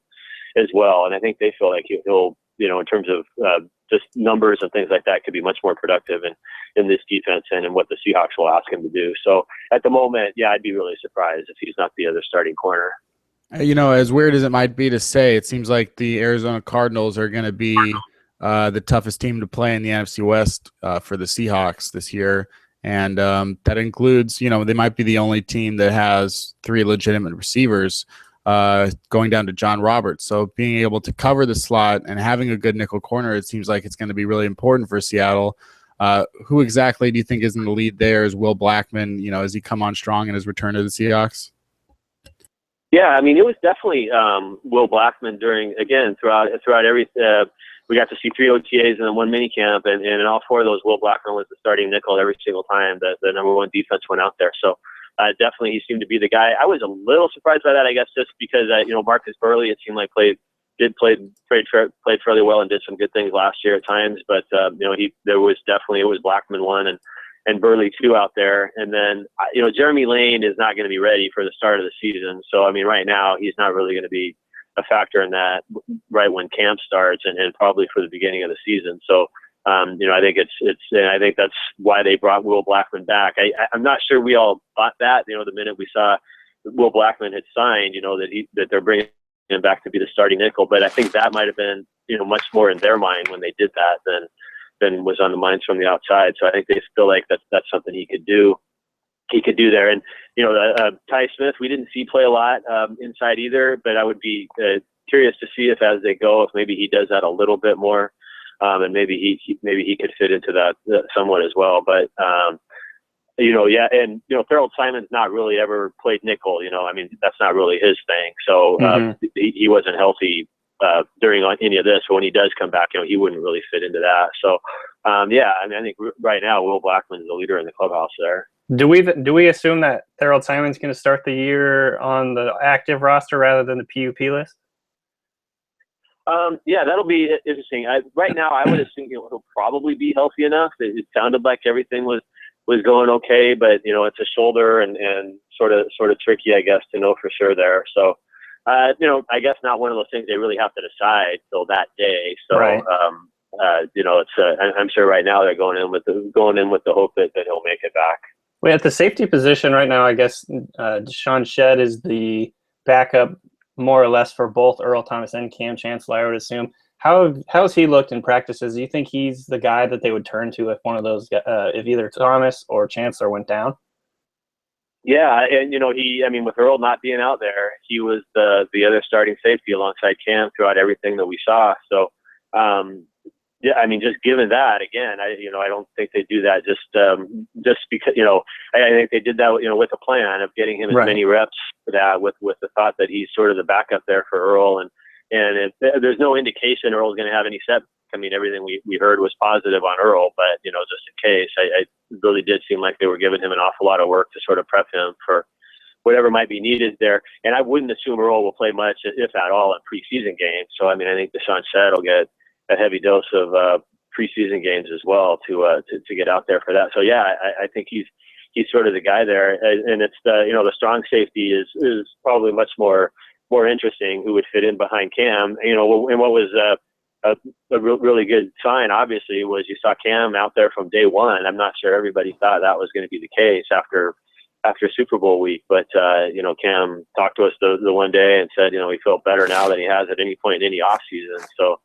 as well. And I think they feel like he'll in terms of just numbers and things like that, could be much more productive in this defense and in what the Seahawks will ask him to do. So at the moment, I'd be really surprised if he's not the other starting corner. As weird as it might be to say, it seems like the Arizona Cardinals are going to be the toughest team to play in the NFC West for the Seahawks this year. And that includes, they might be the only team that has three legitimate receivers going down to John Roberts. So being able to cover the slot and having a good nickel corner, it seems like it's going to be really important for Seattle. Who exactly do you think is in the lead there? Is Will Blackman, has he come on strong in his return to the Seahawks? Yeah, I mean, it was definitely Will Blackman throughout every we got to see 3 OTAs and then 1 minicamp, and in all 4 of those, Will Blackman was the starting nickel every single time that the number one defense went out there. So definitely he seemed to be the guy. I was a little surprised by that, I guess, just because Marcus Burley, it seemed like played fairly well and did some good things last year at times. But it was Blackman 1 and Burley 2 out there, and then Jeremy Lane is not going to be ready for the start of the season. So I mean, right now he's not really going to be a factor in that right when camp starts and probably for the beginning of the season. So, I think I think that's why they brought Will Blackman back. I'm not sure we all thought that, the minute we saw Will Blackman had signed, that they're bringing him back to be the starting nickel. But I think that might've been, much more in their mind when they did that than was on the minds from the outside. So I think they feel like that's something he could do there. And, Ty Smith, we didn't see play a lot inside either, but I would be curious to see if as they go, if maybe he does that a little bit more, and maybe he could fit into that somewhat as well. But, Harold Simon's not really ever played nickel, I mean, that's not really his thing. So he wasn't healthy during any of this. But when he does come back, he wouldn't really fit into that. So, yeah, I mean, I think right now Will Blackman's the leader in the clubhouse there. Do we assume that Harold Simon's going to start the year on the active roster rather than the PUP list? Yeah, that'll be interesting. Right now, I would assume he'll probably be healthy enough. It sounded like everything was going okay, but it's a shoulder and sort of tricky, I guess, to know for sure there. So, I guess not one of those things they really have to decide till that day. So, right. It's I'm sure right now they're going in with the hope that he'll make it back. Wait, at the safety position right now, I guess Deshaun Shedd is the backup more or less for both Earl Thomas and Cam Chancellor, I would assume. How's he looked in practices? Do you think he's the guy that they would turn to if one of those, if either Thomas or Chancellor went down? Yeah, and with Earl not being out there, he was the other starting safety alongside Cam throughout everything that we saw. So, yeah, I mean, just given that, again, I don't think they do that just because, I think they did that, with a plan of getting him as many reps for that, with the thought that he's sort of the backup there for Earl. And there's no indication Earl's going to have any setback. I mean, everything we heard was positive on Earl, but, just in case, I really did seem like they were giving him an awful lot of work to sort of prep him for whatever might be needed there. And I wouldn't assume Earl will play much, if at all, in preseason games. So, I mean, I think Deshaun Shedd will get a heavy dose of preseason games as well to get out there for that. So yeah, I think he's sort of the guy there, and it's the strong safety is probably much more interesting, who would fit in behind Cam. And what was a really good sign, obviously, was you saw Cam out there from day one. I'm not sure everybody thought that was going to be the case after Super Bowl week, but Cam talked to us the one day and said he felt better now than he has at any point in any off season. So.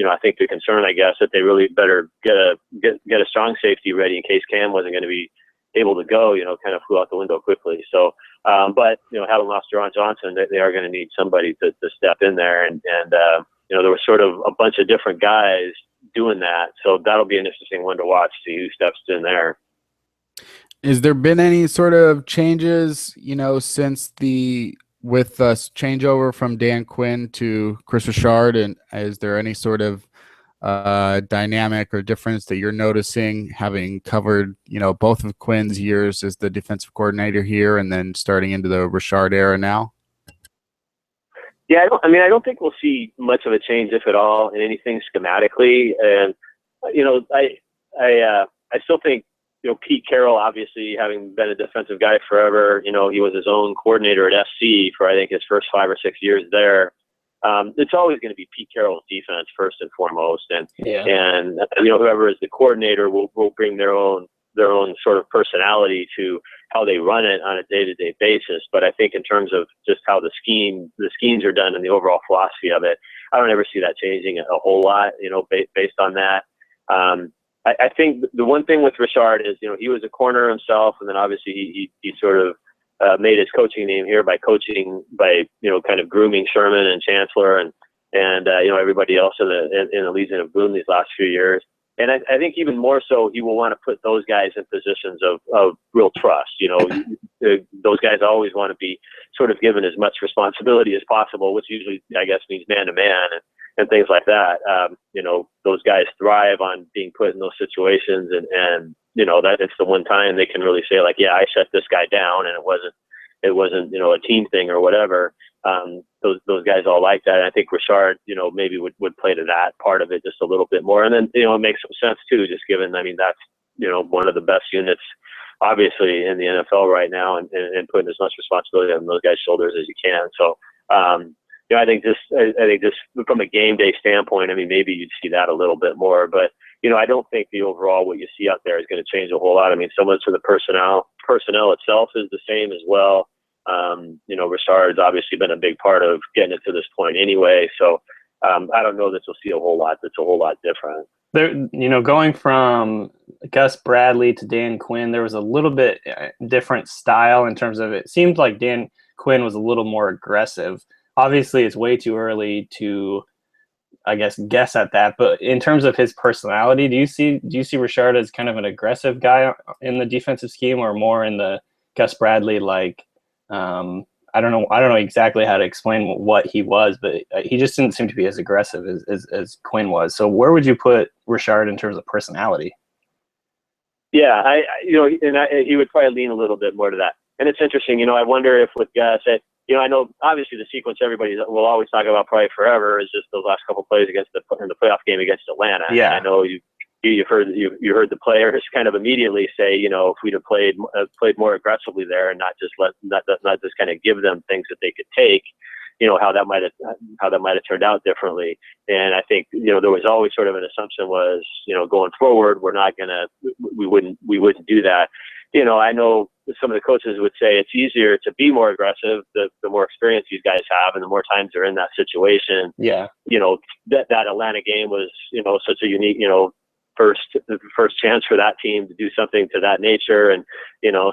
I think the concern, I guess, that they really better get a strong safety ready in case Cam wasn't going to be able to go, kind of flew out the window quickly. So, but having lost Jerron Johnson, they are going to need somebody to step in there, and there was sort of a bunch of different guys doing that. So that'll be an interesting one to watch, see who steps in there. Has there been any sort of changes, since with changeover from Dan Quinn to Chris Richard, and is there any sort of dynamic or difference that you're noticing, having covered both of Quinn's years as the defensive coordinator here and then starting into the Richard era now? Yeah, I don't think we'll see much of a change, if at all, in anything schematically. And I still think Pete Carroll, obviously, having been a defensive guy forever, he was his own coordinator at SC for, I think, his first 5 or 6 years there. It's always going to be Pete Carroll's defense first and foremost. And whoever is the coordinator will bring their own sort of personality to how they run it on a day-to-day basis. But I think in terms of just how the schemes are done and the overall philosophy of it, I don't ever see that changing a whole lot, based on that. I think the one thing with Richard is, he was a corner himself, and then obviously he sort of made his coaching name here by kind of grooming Sherman and Chancellor and everybody else in the Legion of Boom these last few years. And I think even more so, he will want to put those guys in positions of real trust. Those guys always want to be sort of given as much responsibility as possible, which usually, I guess, means man to man and things like that. Those guys thrive on being put in those situations, and that it's the one time they can really say, like, yeah, I shut this guy down, and it wasn't a team thing or whatever. Those guys all like that. And I think Richard, maybe would play to that part of it just a little bit more. And then, it makes some sense too, just given, that's, one of the best units, obviously, in the NFL right now, and putting as much responsibility on those guys' shoulders as you can. So, I think just from a game day standpoint, maybe you'd see that a little bit more, but, I don't think the overall what you see out there is going to change a whole lot. So much of the personnel itself is the same as well. Richard's obviously been a big part of getting it to this point anyway. So, I don't know that you'll see a whole lot that's a whole lot different. There, going from Gus Bradley to Dan Quinn, there was a little bit different style in terms of, it seemed like Dan Quinn was a little more aggressive. Obviously, it's way too early to, I guess at that. But in terms of his personality, do you see Richard as kind of an aggressive guy in the defensive scheme, or more in the Gus Bradley, like, I don't know exactly how to explain what he was, but he just didn't seem to be as aggressive as Quinn was. So where would you put Richard in terms of personality? Yeah, he would probably lean a little bit more to that. And it's interesting, I wonder if with guys that, I know obviously the sequence everybody will always talk about probably forever is just those last couple of plays in the playoff game against Atlanta. Yeah. And I know you heard the players kind of immediately say, if we'd have played more aggressively there and not just kind of give them things that they could take, how that might have turned out differently. And I think there was always sort of an assumption was going forward we wouldn't do that. I know some of the coaches would say it's easier to be more aggressive the more experience these guys have and the more times they're in that situation. Yeah. That Atlanta game was such a unique first chance for that team to do something to that nature. And,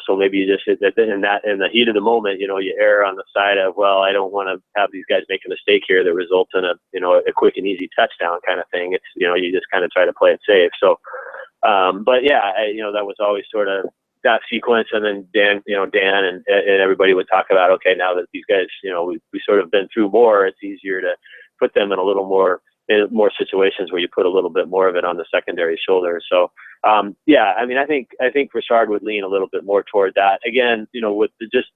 so maybe you just in the heat of the moment, you err on the side of, well, I don't want to have these guys make a mistake here that results in a quick and easy touchdown kind of thing. It's, you just kind of try to play it safe. So, but yeah, that was always sort of that sequence. And then Dan and everybody would talk about, okay, now that these guys, we sort of been through more, it's easier to put them in a little more situations where you put a little bit more of it on the secondary shoulder. So, I think Richard would lean a little bit more toward that. Again, with just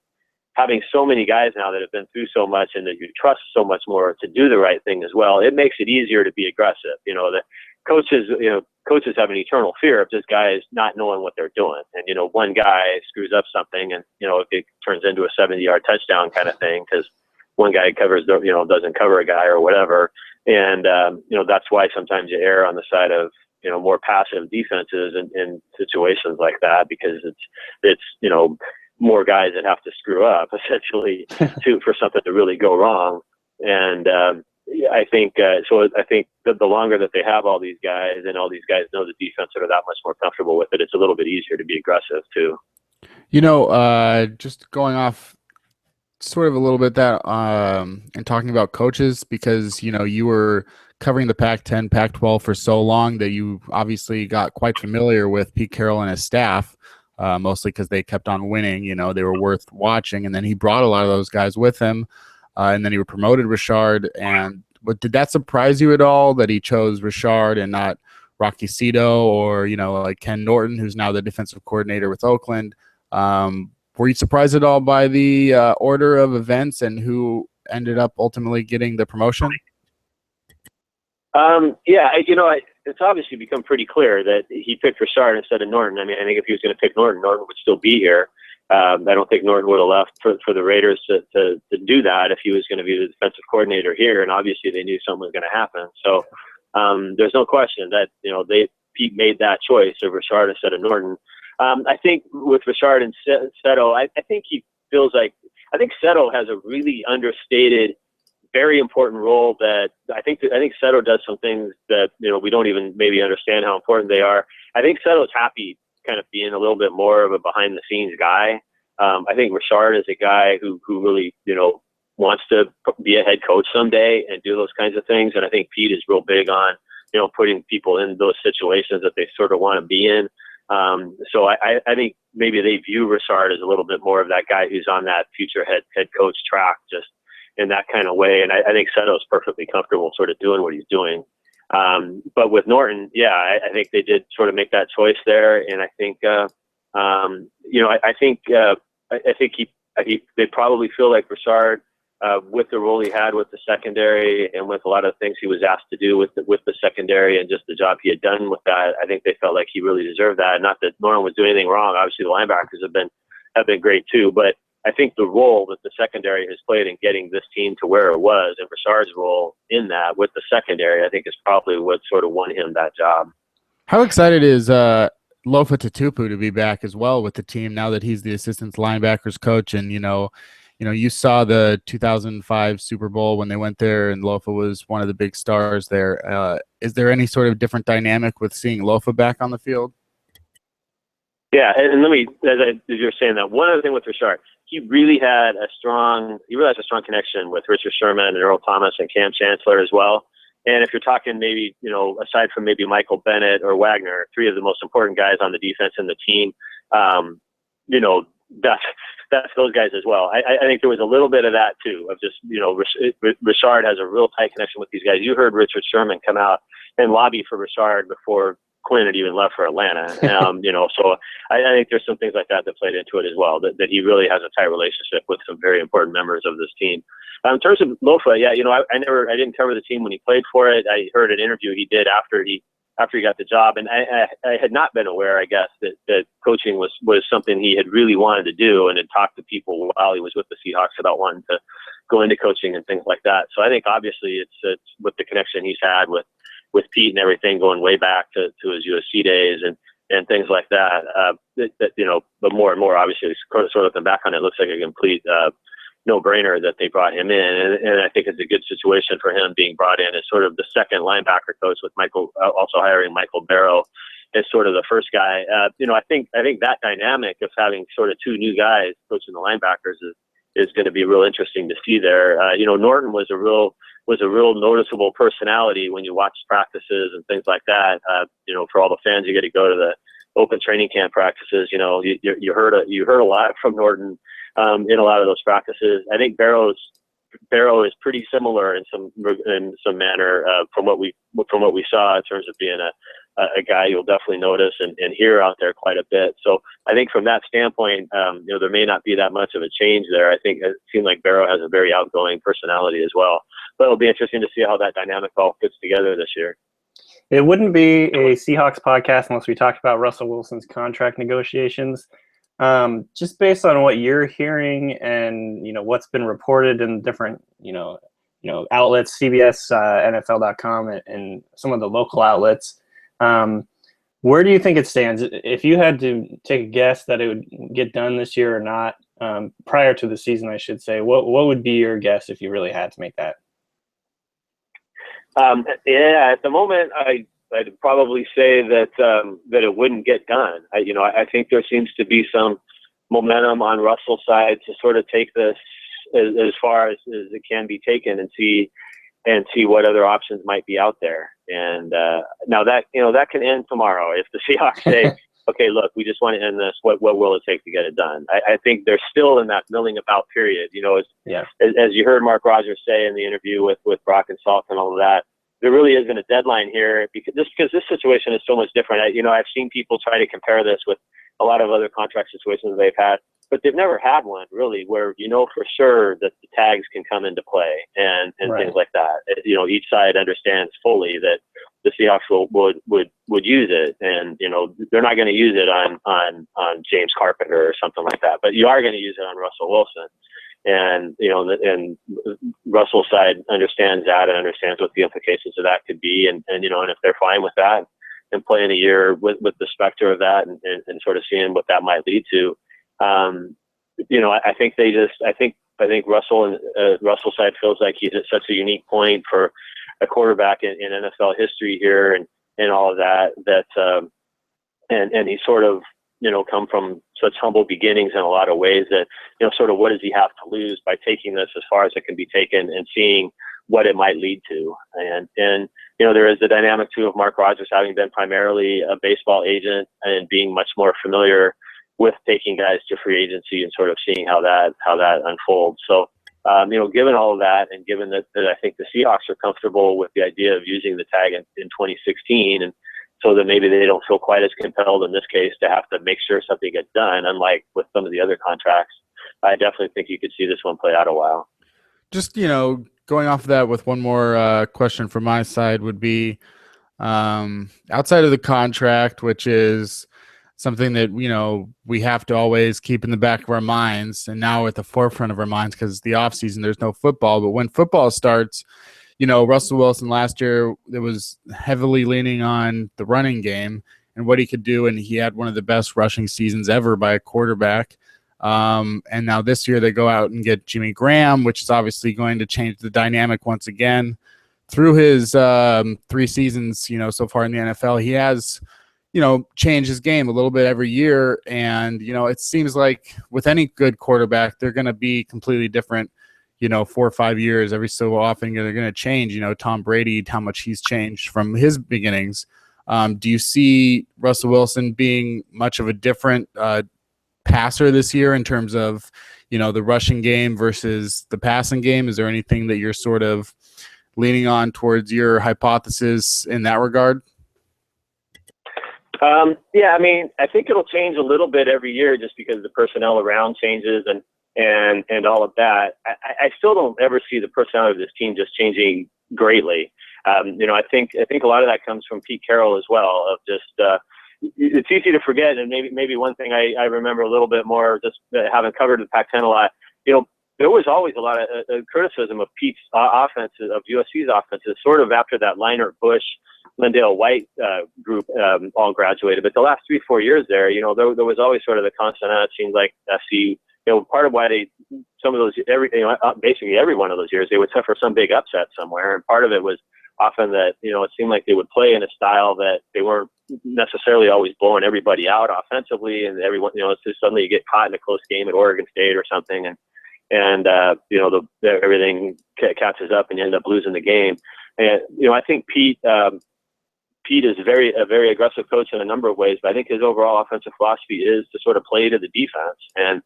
having so many guys now that have been through so much and that you trust so much more to do the right thing as well, it makes it easier to be aggressive. The coaches have an eternal fear of just guys not knowing what they're doing. And, one guy screws up something and, it turns into a 70-yard touchdown kind of thing because one guy doesn't cover a guy or whatever. And, that's why sometimes you err on the side of, more passive defenses in situations like that, because it's more guys that have to screw up essentially for something to really go wrong. And, I think that the longer that they have all these guys and all these guys know the defense and are that much more comfortable with it, it's a little bit easier to be aggressive too. Just going off sort of a little bit that and talking about coaches, because you were covering the Pac-10, Pac-12 for so long that you obviously got quite familiar with Pete Carroll and his staff, mostly because they kept on winning. They were worth watching, and then he brought a lot of those guys with him, and then he promoted Richard. But did that surprise you at all that he chose Richard and not Rocky Cito or like Ken Norton, who's now the defensive coordinator with Oakland? Were you surprised at all by the order of events and who ended up ultimately getting the promotion? It's obviously become pretty clear that he picked Richard instead of Norton. I think if he was going to pick Norton would still be here. I don't think Norton would have left for the Raiders to do that if he was going to be the defensive coordinator here. And obviously they knew something was going to happen. So there's no question that, Pete made that choice of Richard instead of Norton. I think with Richard and Seto, I think he feels like, I think Seto has a really understated, very important role that I think Seto does some things that, we don't even maybe understand how important they are. I think Seto's happy kind of being a little bit more of a behind the scenes guy. I think Richard is a guy who really, wants to be a head coach someday and do those kinds of things. And I think Pete is real big on, putting people in those situations that they sort of want to be in. So I think maybe they view Richard as a little bit more of that guy who's on that future head coach track, just in that kind of way. And I think Seto's perfectly comfortable sort of doing what he's doing. But with Norton, I think they did sort of make that choice there. And I think, they probably feel like Richard, with the role he had with the secondary and with a lot of things he was asked to do with the secondary and just the job he had done with that, I think they felt like he really deserved that. Not that Norton was doing anything wrong. Obviously the linebackers have been great too, but I think the role that the secondary has played in getting this team to where it was, and Richard's role in that with the secondary, I think is probably what sort of won him that job. How excited is Lofa Tatupu to be back as well with the team now that he's the assistant linebackers coach? And you saw the 2005 Super Bowl when they went there, and Lofa was one of the big stars there. Is there any sort of different dynamic with seeing Lofa back on the field? Yeah, and let me, as you're saying that, one other thing with Richard, he really has a strong connection with Richard Sherman and Earl Thomas and Cam Chancellor as well. And if you're talking maybe, aside from maybe Michael Bennett or Wagner, three of the most important guys on the defense and the team, that's those guys as well. I think there was a little bit of that too, of just, Richard has a real tight connection with these guys. You heard Richard Sherman come out and lobby for Richard before Quinn had even left for Atlanta. So I think there's some things like that played into it as well, that he really has a tight relationship with some very important members of this team. In terms of Lofa, I didn't cover the team when he played for it. I heard an interview he did after he got the job, and I had not been aware, I guess, that coaching was something he had really wanted to do, and had talked to people while he was with the Seahawks about wanting to go into coaching and things like that. So I think obviously it's with the connection he's had with Pete and everything, going way back to his USC days and things like that. But more and more, obviously, sort of looking back on it, looks like a complete no-brainer that they brought him in, and I think it's a good situation for him being brought in as sort of the second linebacker coach, with Michael also hiring Michael Barrow as sort of the first guy. I think that dynamic of having sort of two new guys coaching the linebackers is going to be real interesting to see there. Norton was a real noticeable personality when you watch practices and things like that. For all the fans, you get to go to the open training camp practices. You heard a lot from Norton in a lot of those practices. I think Barrow is pretty similar in some manner from what we saw in terms of being a guy you'll definitely notice and hear out there quite a bit. So I think from that standpoint, there may not be that much of a change there. I think it seemed like Barrow has a very outgoing personality as well. But it'll be interesting to see how that dynamic all fits together this year. It wouldn't be a Seahawks podcast unless we talked about Russell Wilson's contract negotiations. Just based on what you're hearing and what's been reported in different outlets, CBS, NFL.com, and some of the local outlets, where do you think it stands? If you had to take a guess that it would get done this year or not, prior to the season, I should say, what would be your guess if you really had to make that? At the moment, I'd probably say that it wouldn't get done. I think there seems to be some momentum on Russell's side to sort of take this as far as it can be taken and see what other options might be out there. And now that can end tomorrow if the Seahawks say, okay, look, we just want to end this. What will it take to get it done? I think they're still in that milling about period. As you heard Mark Rogers say in the interview with Brock and Salk and all of that, there really isn't a deadline here because this situation is so much different. I've seen people try to compare this with a lot of other contract situations they've had, but they've never had one really where for sure that the tags can come into play and right. Things like that. Each side understands fully that the Seahawks would use it, and they're not going to use it on James Carpenter or something like that, but you are going to use it on Russell Wilson. And Russell's side understands that and understands what the implications of that could be, and if they're fine with that and playing a year with the specter of that and sort of seeing what that might lead to, I think Russell and Russell's side feels like he's at such a unique point for a quarterback in NFL history here and all of that and he's sort of come from such humble beginnings in a lot of ways that, sort of what does he have to lose by taking this as far as it can be taken and seeing what it might lead to. And there is the dynamic too of Mark Rogers having been primarily a baseball agent and being much more familiar with taking guys to free agency and sort of seeing how that unfolds. So, given all of that and given that I think the Seahawks are comfortable with the idea of using the tag in 2016 and so that maybe they don't feel quite as compelled in this case to have to make sure something gets done, unlike with some of the other contracts. I definitely think you could see this one play out a while. Just, going off of that with one more question from my side would be outside of the contract, which is something that, we have to always keep in the back of our minds and now at the forefront of our minds because it's the offseason, there's no football. But when football starts, Russell Wilson last year, it was heavily leaning on the running game and what he could do, and he had one of the best rushing seasons ever by a quarterback. And now this year they go out and get Jimmy Graham, which is obviously going to change the dynamic once again. Through his 3 seasons, so far in the NFL, he has, changed his game a little bit every year. And, it seems like with any good quarterback, they're going to be completely different 4 or 5 years. Every so often they're going to change. Tom Brady, how much he's changed from his beginnings. Do you see Russell Wilson being much of a different passer this year in terms of, the rushing game versus the passing game? Is there anything that you're sort of leaning on towards your hypothesis in that regard? Yeah, I mean, I think it'll change a little bit every year just because the personnel around changes and all of that. I still don't ever see the personality of this team just changing greatly. I think a lot of that comes from Pete Carroll as well, of just it's easy to forget. And maybe one thing I remember a little bit more, just having covered the Pac-10 a lot, there was always a lot of criticism of Pete's offenses, of USC's offenses, sort of after that Leinart, Bush, Lindale White group all graduated. But the last 3-4 years there, there was always sort of the constant, it seems like SC, part of why basically every one of those years, they would suffer some big upset somewhere. And part of it was often that, it seemed like they would play in a style that they weren't necessarily always blowing everybody out offensively. And everyone, it's just suddenly you get caught in a close game at Oregon State or something. And everything catches up and you end up losing the game. And, I think Pete is a very aggressive coach in a number of ways, but I think his overall offensive philosophy is to sort of play to the defense, and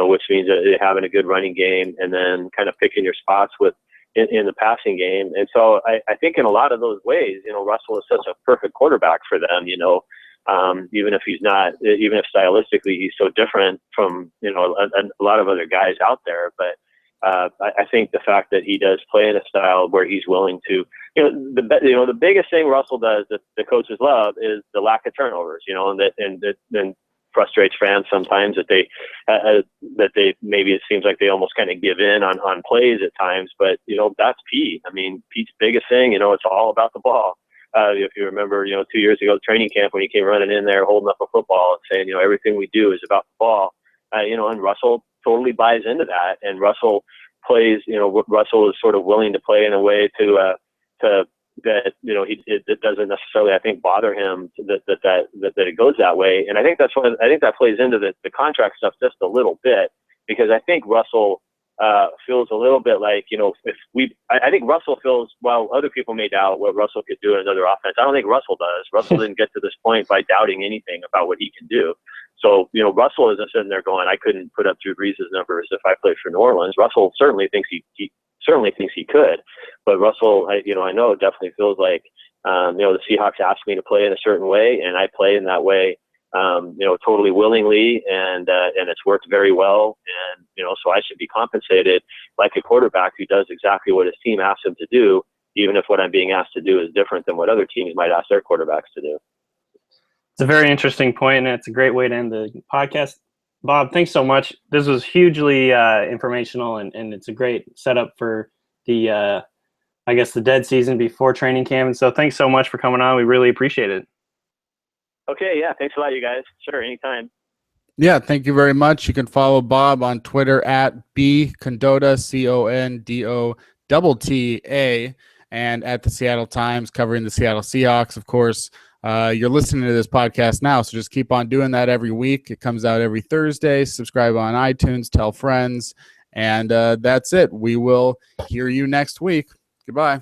which means having a good running game and then kind of picking your spots in the passing game. And so I think in a lot of those ways, Russell is such a perfect quarterback for them. Even if stylistically he's so different from a lot of other guys out there, but I think the fact that he does play in a style where he's willing to, the biggest thing Russell does that the coaches love is the lack of turnovers, and that frustrates fans sometimes that they maybe it seems like they almost kind of give in on plays at times, but that's Pete. I mean, Pete's biggest thing, it's all about the ball. If you remember, 2 years ago, training camp, when he came running in there, holding up a football and saying, everything we do is about the ball, and Russell totally buys into that. And Russell plays, Russell is sort of willing to play in a way to that, it doesn't necessarily, I think, bother him that it goes that way. And I think that plays into the contract stuff just a little bit, because I think Russell feels a little bit like, I think Russell feels, while other people may doubt what Russell could do in another offense, I don't think Russell does. Russell didn't get to this point by doubting anything about what he can do. So, Russell isn't sitting there going, I couldn't put up Drew Brees' numbers if I played for New Orleans. Russell certainly thinks he could, but Russell, I know definitely feels like, the Seahawks asked me to play in a certain way, and I play in that way, totally willingly, and it's worked very well. And, so I should be compensated like a quarterback who does exactly what his team asks him to do, even if what I'm being asked to do is different than what other teams might ask their quarterbacks to do. It's a very interesting point, and it's a great way to end the podcast. Bob, thanks so much. This was hugely informational, and it's a great setup for the, the dead season before training camp. And so thanks so much for coming on. We really appreciate it. Okay, yeah, thanks a lot, you guys. Sure, anytime. Yeah, thank you very much. You can follow Bob on Twitter at @bcondotta, CONDOTTA, and at the Seattle Times, covering the Seattle Seahawks, of course. You're listening to this podcast now, so just keep on doing that every week. It comes out every Thursday. Subscribe on iTunes, tell friends, and that's it. We will hear you next week. Goodbye.